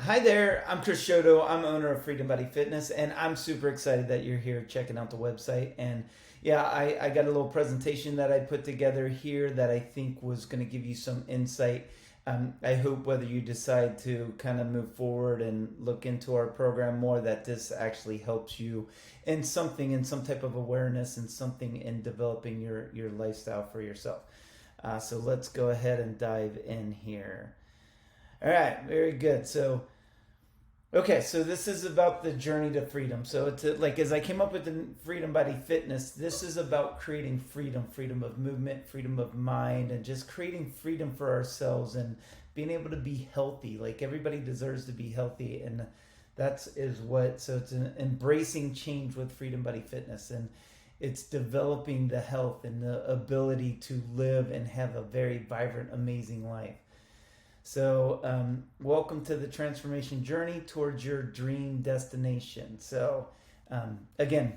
Hi there, I'm Chris Shoto. I'm owner of Freedom Body Fitness, and I'm super excited that you're here checking out the website. And yeah, I got a little presentation that I put together here that I think was going to give you some insight. I hope whether you decide to kind of move forward and look into our program more, that this actually helps you in something, in some type of awareness, and something in developing your lifestyle for yourself. So let's go ahead and dive in here. All right, very good. Okay, so this is about the journey to freedom. So it's like as I came up with the Freedom Body Fitness, this is about creating freedom, freedom of movement, freedom of mind, and just creating freedom for ourselves and being able to be healthy. Like everybody deserves to be healthy, and that's is what. So it's an embracing change with Freedom Body Fitness, and it's developing the health and the ability to live and have a very vibrant, amazing life. Welcome to the transformation journey towards your dream destination. Again,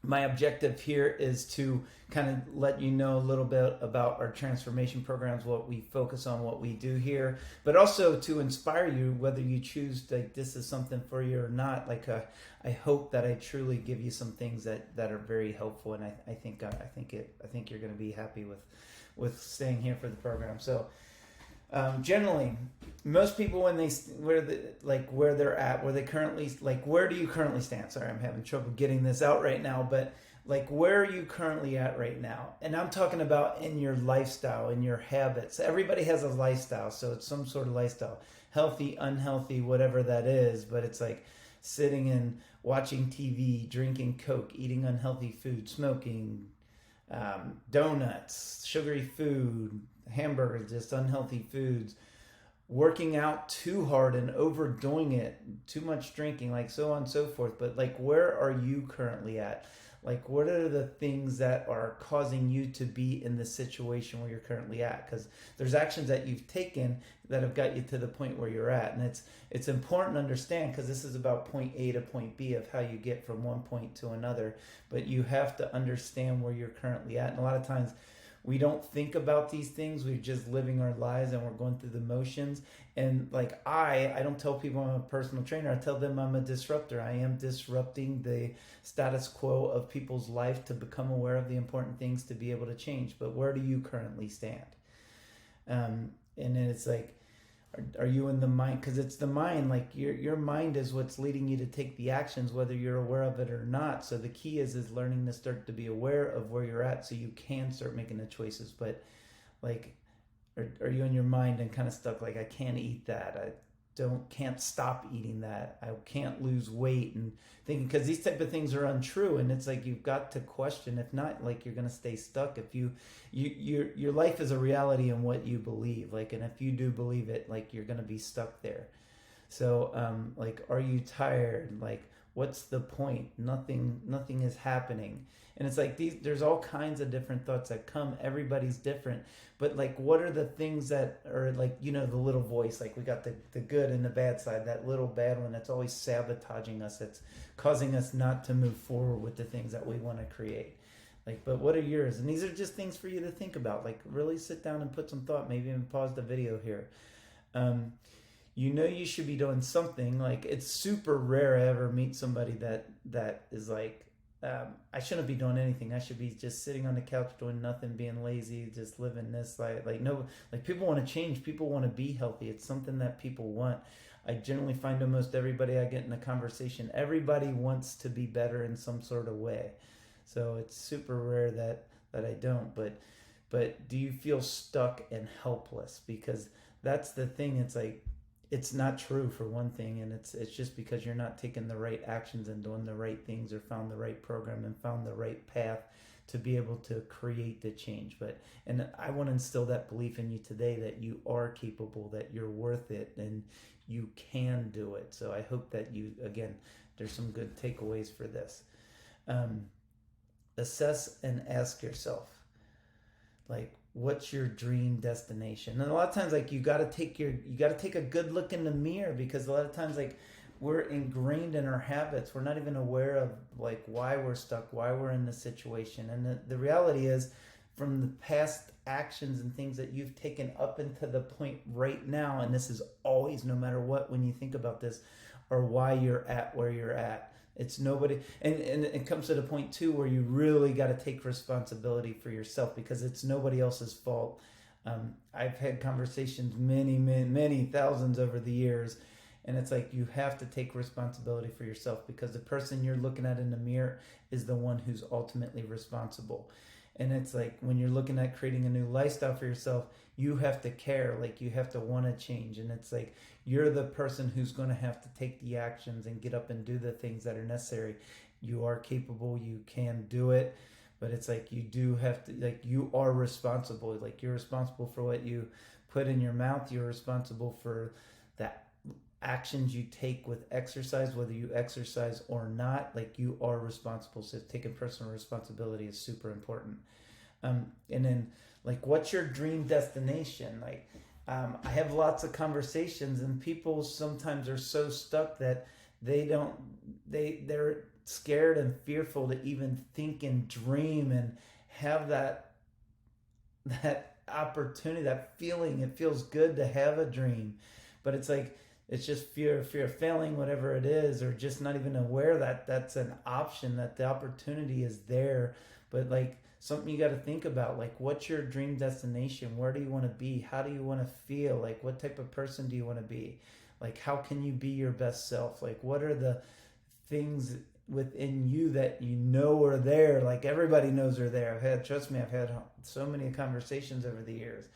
my objective here is to kind of let you know a little bit about our transformation programs, what we focus on, what we do here, but also to inspire you whether you choose like this is something for you or not. I hope that I truly give you some things that are very helpful, and I think you're going to be happy with staying here for the program. Generally, most people when they where they're at, where they currently where do you currently stand? Sorry, I'm having trouble getting this out right now, but like where are you currently at right now? And I'm talking about in your lifestyle, in your habits. Everybody has a lifestyle, so it's some sort of lifestyle, healthy, unhealthy, whatever that is. But it's like sitting and watching TV, drinking Coke, eating unhealthy food, smoking, donuts, sugary food, hamburgers, just unhealthy foods, working out too hard and overdoing it, too much drinking, like so on and so forth. But like, where are you currently at? Like, what are the things that are causing you to be in the situation where you're currently at? Because there's actions that you've taken that have got you to the point where you're at, and it's important to understand because this is about point A to point B of how you get from one point to another. But you have to understand where you're currently at, and a lot of times we don't think about these things. We're just living our lives and we're going through the motions. And like I don't tell people I'm a personal trainer. I tell them I'm a disruptor. I am disrupting the status quo of people's life to become aware of the important things to be able to change. But where do you currently stand? And then it's like, are you in the mind? Because it's the mind. Like your mind is what's leading you to take the actions, whether you're aware of it or not. So the key is learning to start to be aware of where you're at, so you can start making the choices. But like, are you in your mind and kind of stuck? Like, I can't eat that. I can't stop eating that. I can't lose weight and thinking, because these type of things are untrue. And it's like you've got to question. If not, like you're gonna stay stuck. If your life is a reality in what you believe. Like, and if you do believe it, like you're gonna be stuck there. Like, are you tired? Like, what's the point? Nothing is happening. And it's like there's all kinds of different thoughts that come. Everybody's different. But like, what are the things that are like, the little voice, like we got the good and the bad side, that little bad one that's always sabotaging us, that's causing us not to move forward with the things that we want to create. Like, but what are yours? And these are just things for you to think about. Like, really sit down and put some thought, maybe even pause the video here. You should be doing something. Like, it's super rare I ever meet somebody that is like, I shouldn't be doing anything. I should be just sitting on the couch doing nothing, being lazy, just living this life. No, like people want to change. People want to be healthy. It's something that people want. I generally find almost everybody I get in a conversation, everybody wants to be better in some sort of way. So it's super rare that I don't. But do you feel stuck and helpless? Because that's the thing. It's like, it's not true, for one thing, and it's just because you're not taking the right actions and doing the right things, or found the right program and found the right path to be able to create the change. And I want to instill that belief in you today that you are capable, that you're worth it, and you can do it. So I hope that there's some good takeaways for this. Assess and ask yourself, like, what's your dream destination? And a lot of times, like, you got to take a good look in the mirror, because a lot of times, like, we're ingrained in our habits. We're not even aware of like why we're stuck, why we're in this situation. And the reality is, from the past actions and things that you've taken up into the point right now, and this is always, no matter what, when you think about this, or why you're at where you're at. It's nobody, and it comes to the point too where you really got to take responsibility for yourself, because it's nobody else's fault. I've had conversations, many thousands over the years, and it's like you have to take responsibility for yourself, because the person you're looking at in the mirror is the one who's ultimately responsible. And it's like when you're looking at creating a new lifestyle for yourself, you have to care, like you have to want to change. And it's like you're the person who's going to have to take the actions and get up and do the things that are necessary. You are capable, you can do it, but it's like you do have to, like you are responsible. Like you're responsible for what you put in your mouth. You're responsible for that actions you take with exercise, whether you exercise or not. Like you are responsible. So taking personal responsibility is super important. And then like, what's your dream destination? Like, I have lots of conversations, and people sometimes are so stuck that they're scared and fearful to even think and dream and have that opportunity, that feeling. It feels good to have a dream, but it's like, it's just fear of failing, whatever it is, or just not even aware that that's an option, that the opportunity is there. But like something you got to think about, like what's your dream destination? Where do you want to be? How do you want to feel? Like what type of person do you want to be? Like how can you be your best self? Like what are the things within you that you know are there? Like everybody knows are there. Trust me, I've had so many conversations over the years.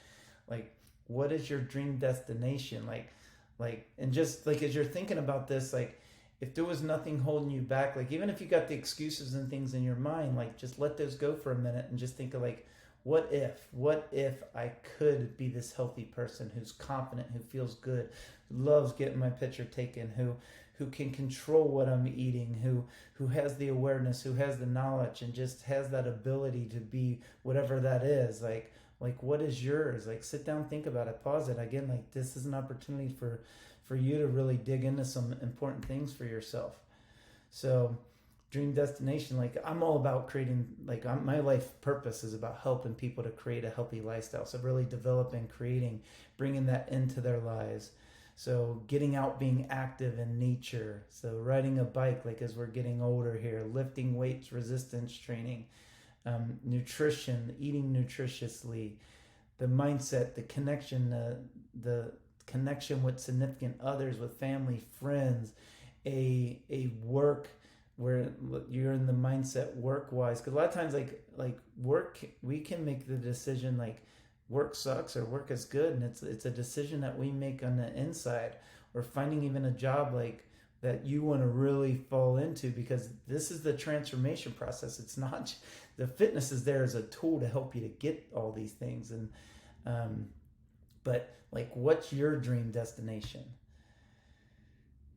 Like what is your dream destination? Like, and just like as you're thinking about this, like if there was nothing holding you back, like even if you got the excuses and things in your mind, like just let those go for a minute and just think of like, what if I could be this healthy person who's confident, who feels good, who loves getting my picture taken, who can control what I'm eating, who has the awareness, who has the knowledge, and just has that ability to be whatever that is. Like what is yours? Like sit down, think about it, pause it. Again, like this is an opportunity for you to really dig into some important things for yourself. So dream destination, like I'm all about creating, like my life purpose is about helping people to create a healthy lifestyle. So really developing, creating, bringing that into their lives. So getting out, being active in nature. So riding a bike, like as we're getting older here, lifting weights, resistance training, nutrition, eating nutritiously, the mindset, the connection, the connection with significant others, with family, friends, a work where you're in the mindset work wise. Because a lot of times, like work, we can make the decision like work sucks or work is good, and it's a decision that we make on the inside. Or finding even a job like that you want to really fall into, because this is the transformation process. It's not, the fitness is there as a tool to help you to get all these things. And but like what's your dream destination?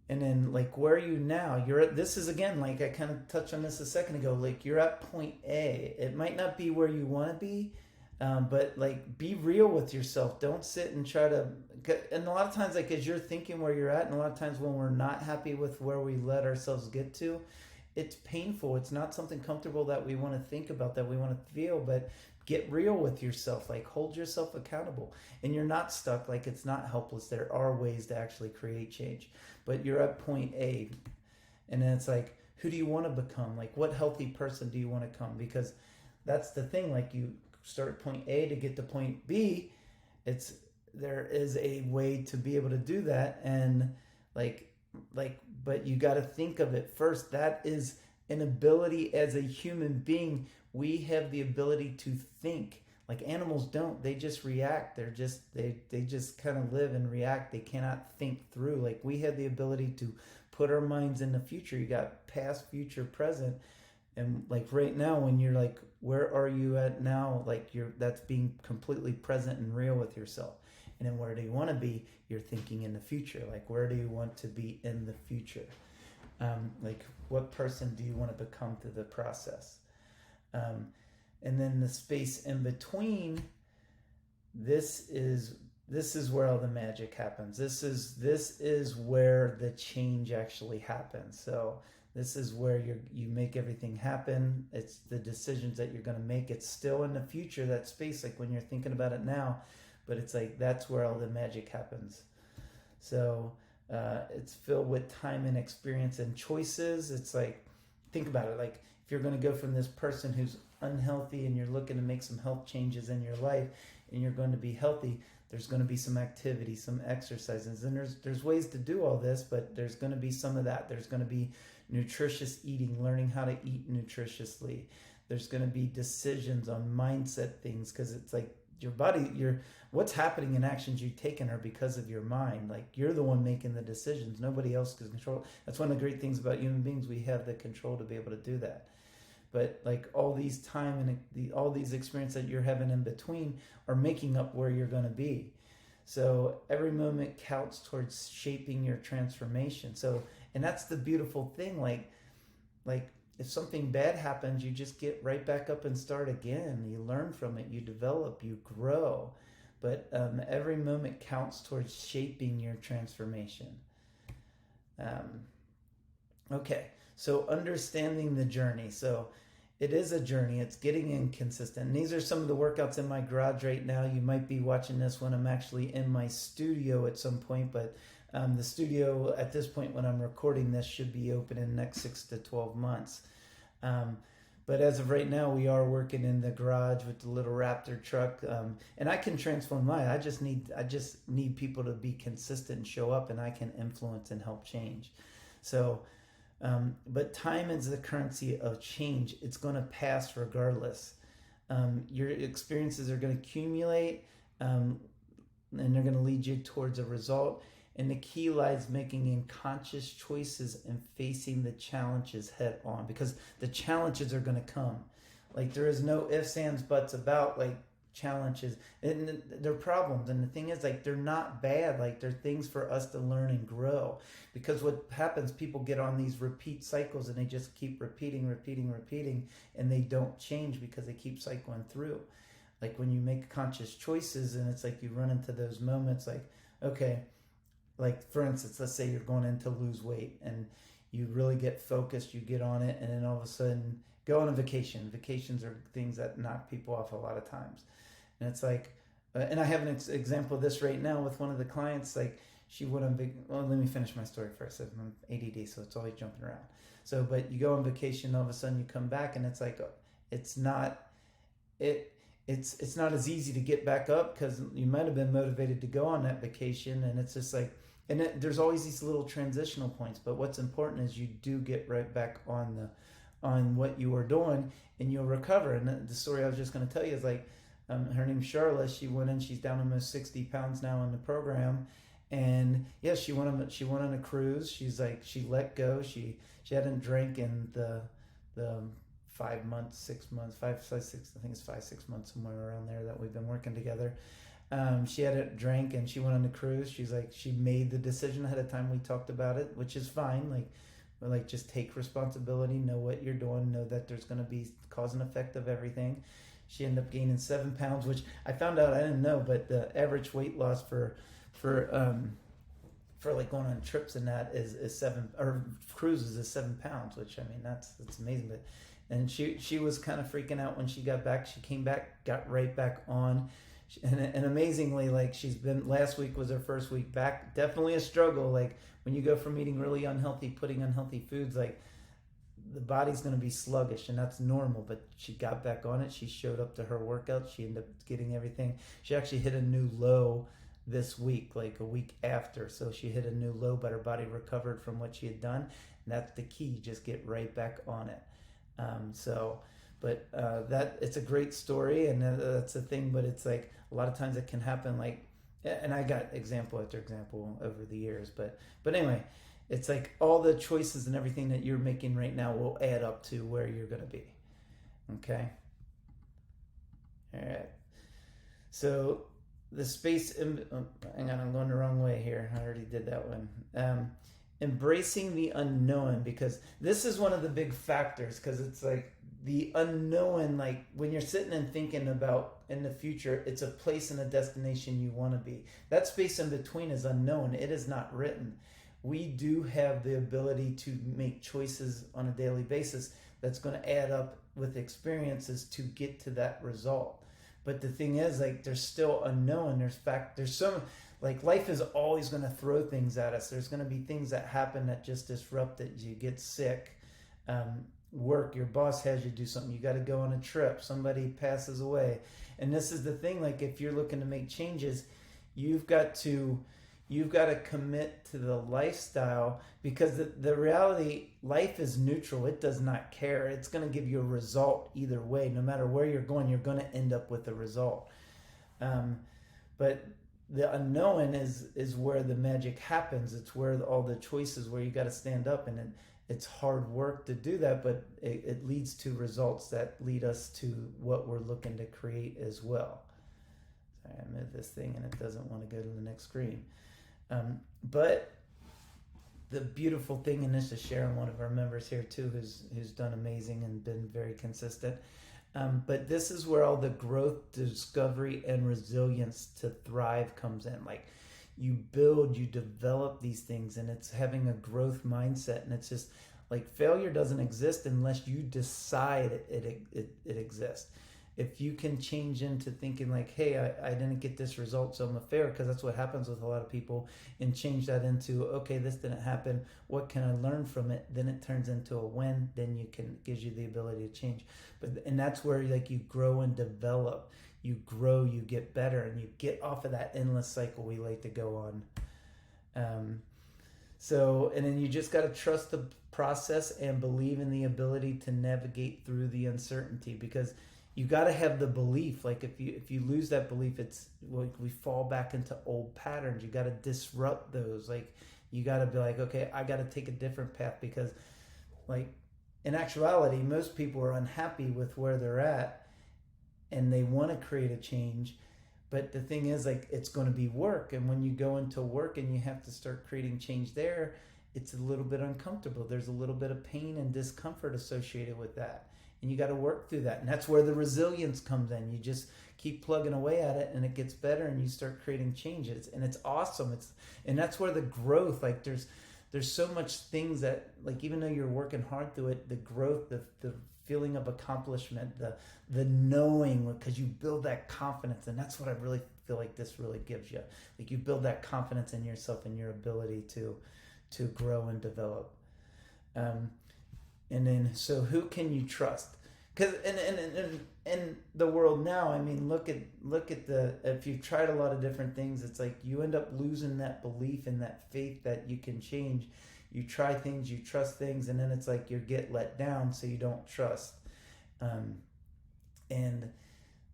And then like where are you now? You're at, this is again, like I kind of touched on this a second ago, like you're at point A. It might not be where you want to be, but like be real with yourself. Don't sit and try to, and a lot of times like as you're thinking where you're at, and a lot of times when we're not happy with where we let ourselves get to, it's painful. It's not something comfortable that we want to think about, that we want to feel. But get real with yourself, like hold yourself accountable. And you're not stuck, like it's not helpless. There are ways to actually create change. But you're at point A, and then it's like, who do you want to become? Like what healthy person do you want to become? Because that's the thing, like you start at point A to get to point B. There is a way to be able to do that. And but you got to think of it first. That is an ability as a human being. We have the ability to think. Like animals don't. They just react. They just kind of live and react. They cannot think through. Like we have the ability to put our minds in the future. You got past, future, present. And like right now, when you're like, where are you at now? Like that's being completely present and real with yourself. And then where do you want to be? You're thinking in the future. Like where do you want to be in the future? Like what person do you want to become through the process? And then the space in between, this is where all the magic happens. This is where the change actually happens. So This is where you make everything happen. It's the decisions that you're going to make. It's still in the future, that space, like when you're thinking about it now, but it's like that's where all the magic happens. So it's filled with time and experience and choices. It's like, think about it, like if you're going to go from this person who's unhealthy and you're looking to make some health changes in your life and you're going to be healthy, there's going to be some activity, some exercises, and there's ways to do all this, but there's going to be some of that. There's going to be nutritious eating, learning how to eat nutritiously. There's going to be decisions on mindset things, because it's like your body, what's happening in actions you've taken are because of your mind. Like you're the one making the decisions. Nobody else can control. That's one of the great things about human beings. We have the control to be able to do that. But like all these time and all these experiences that you're having in between are making up where you're going to be. So every moment counts towards shaping your transformation. So, and that's the beautiful thing. Like if something bad happens, you just get right back up and start again. You learn from it, you develop, you grow. But every moment counts towards shaping your transformation. Okay, so understanding the journey. So it is a journey. It's getting inconsistent. And these are some of the workouts in my garage right now. You might be watching this when I'm actually in my studio at some point, but the studio at this point when I'm recording this should be open in the next 6 to 12 months. But as of right now, we are working in the garage with the little Raptor truck, and I can transform mine. I just need people to be consistent and show up, and I can influence and help change. So, but time is the currency of change. It's going to pass regardless. Your experiences are going to accumulate, and they're going to lead you towards a result. And the key lies making conscious choices and facing the challenges head on, because the challenges are going to come. Like there is no ifs, ands, buts about like challenges, and they're problems. And the thing is, like, they're not bad. Like they're things for us to learn and grow. Because what happens, people get on these repeat cycles and they just keep repeating, and they don't change because they keep cycling through. Like when you make conscious choices, and it's like you run into those moments, like, okay, like for instance, let's say you're going in to lose weight and you really get focused, you get on it, and then all of a sudden go on a vacation. Vacations are things that knock people off a lot of times. And it's like, and I have an example of this right now with one of the clients. Like she went on well, let me finish my story first. I'm ADD, so it's always jumping around. So, but you go on vacation, all of a sudden you come back, and it's like, it's not as easy to get back up, because you might have been motivated to go on that vacation, and it's just like, and there's always these little transitional points. But what's important is you do get right back on what you were doing, and you'll recover. And the story I was just going to tell you is like, her name's Charlotte. She went in. She's down almost 60 pounds now in the program, and yeah, she went on a cruise. She's like, she let go. She hadn't drank in the 5 months, 6 months, 6. I think it's 5-6 months, somewhere around there that we've been working together. She hadn't drank, and she went on the cruise. She's like, she made the decision ahead of time. We talked about it, which is fine. Like just take responsibility, know what you're doing, know that there's going to be cause and effect of everything. She ended up gaining 7 pounds, which I found out, I didn't know, but the average weight loss for like going on trips and that is 7, or cruises is 7 pounds, which I mean that's amazing. But and she was kind of freaking out when she got back. She came back, got right back on. And amazingly, like last week was her first week back. Definitely a struggle. Like when you go from eating really unhealthy, putting unhealthy foods, like the body's going to be sluggish, and that's normal. But she got back on it. She showed up to her workout. She ended up getting everything. She actually hit a new low this week, like a week after. So she hit a new low, but her body recovered from what she had done. And that's the key. Just get right back on it. That it's a great story, and that's the thing. But it's like a lot of times it can happen. Like, and I got example after example over the years. But anyway, it's like all the choices and everything that you're making right now will add up to where you're going to be. Okay. All right. So the space. Hang on, I'm going the wrong way here. I already did that one. Embracing the unknown, because this is one of the big factors, because it's like the unknown, like when you're sitting and thinking about in the future, it's a place and a destination you want to be. That space in between is unknown. It is not written. we do have the ability to make choices on a daily basis that's going to add up with experiences to get to that result. But the thing is, like, there's still unknown. There's some, like, life is always going to throw things at us. There's going to be things that happen that just disrupt it. You get sick, work, your boss has you do something, you got to go on a trip, somebody passes away. And this is the thing, like, if you're looking to make changes, you've got to commit to the lifestyle, because the reality, life is neutral. It does not care. It's going to give you a result either way. No matter where you're going, you're going to end up with a result. But the unknown is where the magic happens. It's where all the choices, where you got to stand up, and it's hard work to do that, but it leads to results that lead us to what we're looking to create as well. Sorry, I moved this thing and it doesn't want to go to the next screen. But the beautiful thing, and this is Sharon, one of our members here too, who's done amazing and been very consistent. But this is where all the growth, discovery, and resilience to thrive comes in. Like, you build, you develop these things, and it's having a growth mindset. And it's just like, failure doesn't exist unless you decide it exists. If you can change into thinking like, hey, I didn't get this result, so I'm a failure, because that's what happens with a lot of people, and change that into, okay, this didn't happen, what can I learn from it? Then it turns into a win. Then gives you the ability to change. And that's where, like, you grow and develop. You grow, you get better, and you get off of that endless cycle we like to go on. And then you just got to trust the process and believe in the ability to navigate through the uncertainty, because you got to have the belief. Like, if you lose that belief, it's like we fall back into old patterns. You got to disrupt those. Like, you got to be like, okay, I got to take a different path, because, like, in actuality, most people are unhappy with where they're at, and they want to create a change. But the thing is, like, it's going to be work. And when you go into work and you have to start creating change there, it's a little bit uncomfortable. There's a little bit of pain and discomfort associated with that. And you got to work through that. And that's where the resilience comes in. You just keep plugging away at it, and it gets better, and you start creating changes. And it's awesome. And that's where the growth, like, there's so much things that, like, even though you're working hard through it, the growth, the feeling of accomplishment, the knowing, because you build that confidence. And that's what I really feel like this really gives you. Like, you build that confidence in yourself and your ability to grow and develop. And then, so who can you trust? Because in the world now, I mean, look at if you've tried a lot of different things, it's like you end up losing that belief and that faith that you can change. You try things, you trust things, and then it's like you get let down, so you don't trust. And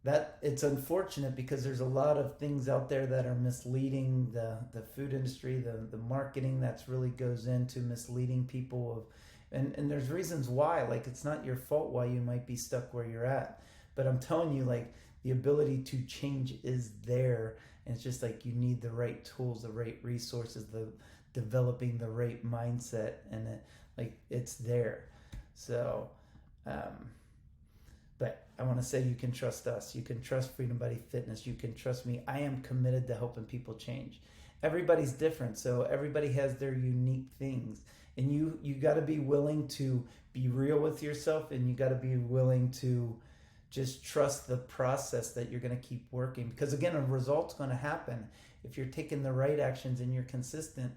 that, it's unfortunate, because there's a lot of things out there that are misleading. The food industry, the marketing that's really goes into misleading people. And there's reasons why. Like, it's not your fault why you might be stuck where you're at. But I'm telling you, like, the ability to change is there. And it's just like, you need the right tools, the right resources, developing the right mindset, and it's there. So, but I want to say, you can trust us. You can trust Freedom Buddy Fitness. You can trust me. I am committed to helping people change. Everybody's different, so everybody has their unique things. And you got to be willing to be real with yourself, and you got to be willing to just trust the process that you're going to keep working. Because, again, a result's going to happen. If you're taking the right actions and you're consistent,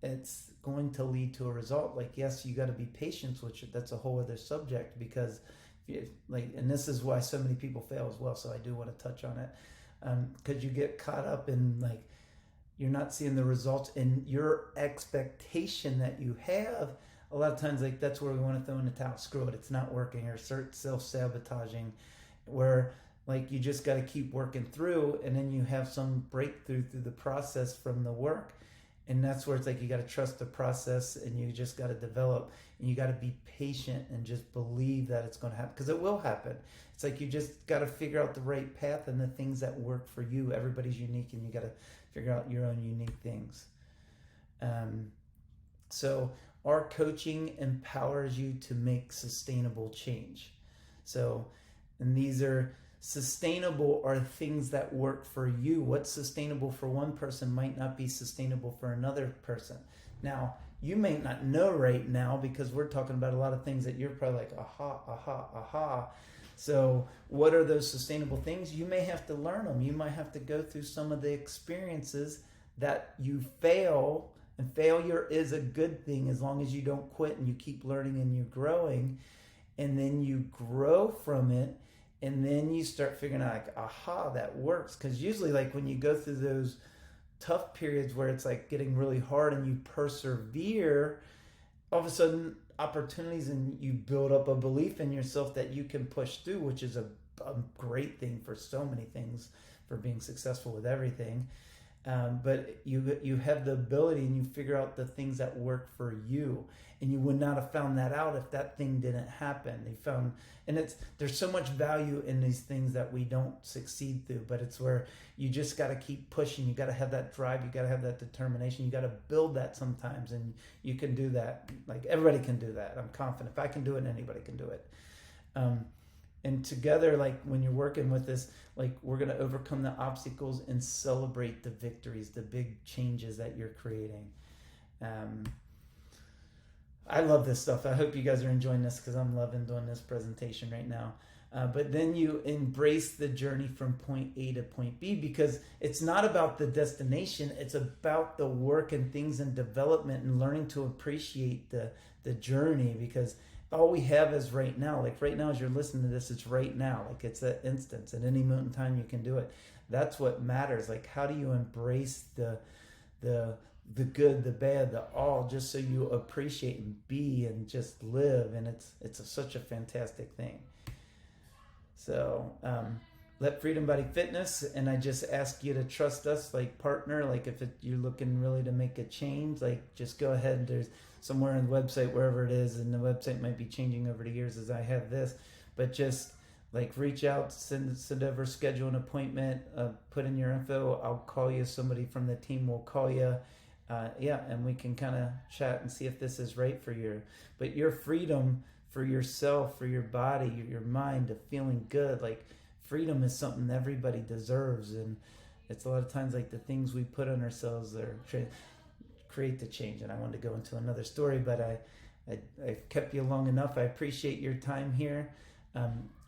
it's going to lead to a result. Like, yes, you got to be patient, which that's a whole other subject, because and this is why so many people fail as well. So I do want to touch on it, because you get caught up in, like, you're not seeing the results, and your expectation that you have, a lot of times, like, that's where we want to throw in the towel. Screw it, it's not working, or start self-sabotaging, where, like, you just got to keep working through, and then you have some breakthrough through the process from the work. And that's where it's like, you got to trust the process, and you just got to develop, and you got to be patient and just believe that it's going to happen, because it will happen. It's like, you just got to figure out the right path and the things that work for you. Everybody's unique, and you got to figure out your own unique things. So our coaching empowers you to make sustainable change. So, and these are sustainable, are things that work for you. What's sustainable for one person might not be sustainable for another person. Now, you may not know right now because we're talking about a lot of things that you're probably like, aha, aha, aha. So, what are those sustainable things? You may have to learn them. You might have to go through some of the experiences that you fail. And failure is a good thing as long as you don't quit and you keep learning and you're growing. And then you grow from it. And then you start figuring out, like, aha, that works. Because usually, like, when you go through those tough periods where it's like getting really hard and you persevere, all of a sudden opportunities and you build up a belief in yourself that you can push through, which is a great thing for so many things, for being successful with everything. But you have the ability and you figure out the things that work for you, and you would not have found that out if that thing didn't happen. You found, and there's so much value in these things that we don't succeed through, but it's where you just got to keep pushing. You got to have that drive. You got to have that determination. You got to build that sometimes, and you can do that. Like, everybody can do that. I'm confident if I can do it, anybody can do it. And together, like, when you're working with this, like, we're going to overcome the obstacles and celebrate the victories, the big changes that you're creating. I love this stuff. I hope you guys are enjoying this, because I'm loving doing this presentation right now. But then you embrace the journey from point A to point B, because it's not about the destination. It's about the work and things and development and learning to appreciate the journey, because all we have is right now. Like, right now, as you're listening to this, it's right now. Like, it's that instance. At any moment in time, you can do it. That's what matters. Like, how do you embrace the good, the bad, the all, just so you appreciate and be and just live? And it's such a fantastic thing. So, Let Freedom Body Fitness, and I just ask you to trust us, like, partner. Like, if you're looking really to make a change, like, just go ahead. There's somewhere on the website, wherever it is, and the website might be changing over the years as I have this, but just, like, reach out, send over, schedule an appointment, put in your info. I'll call you. Somebody from the team will call you. And we can kind of chat and see if this is right for you. But your freedom for yourself, for your body, your mind, of feeling good, like, freedom is something everybody deserves. And it's a lot of times, like, the things we put on ourselves that create the change. And I wanted to go into another story, but I've kept you long enough. I appreciate your time here.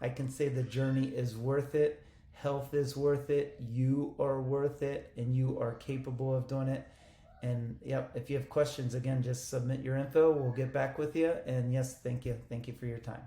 I can say the journey is worth it. Health is worth it. You are worth it, and you are capable of doing it. And if you have questions, again, just submit your info. We'll get back with you. And yes, thank you. Thank you for your time.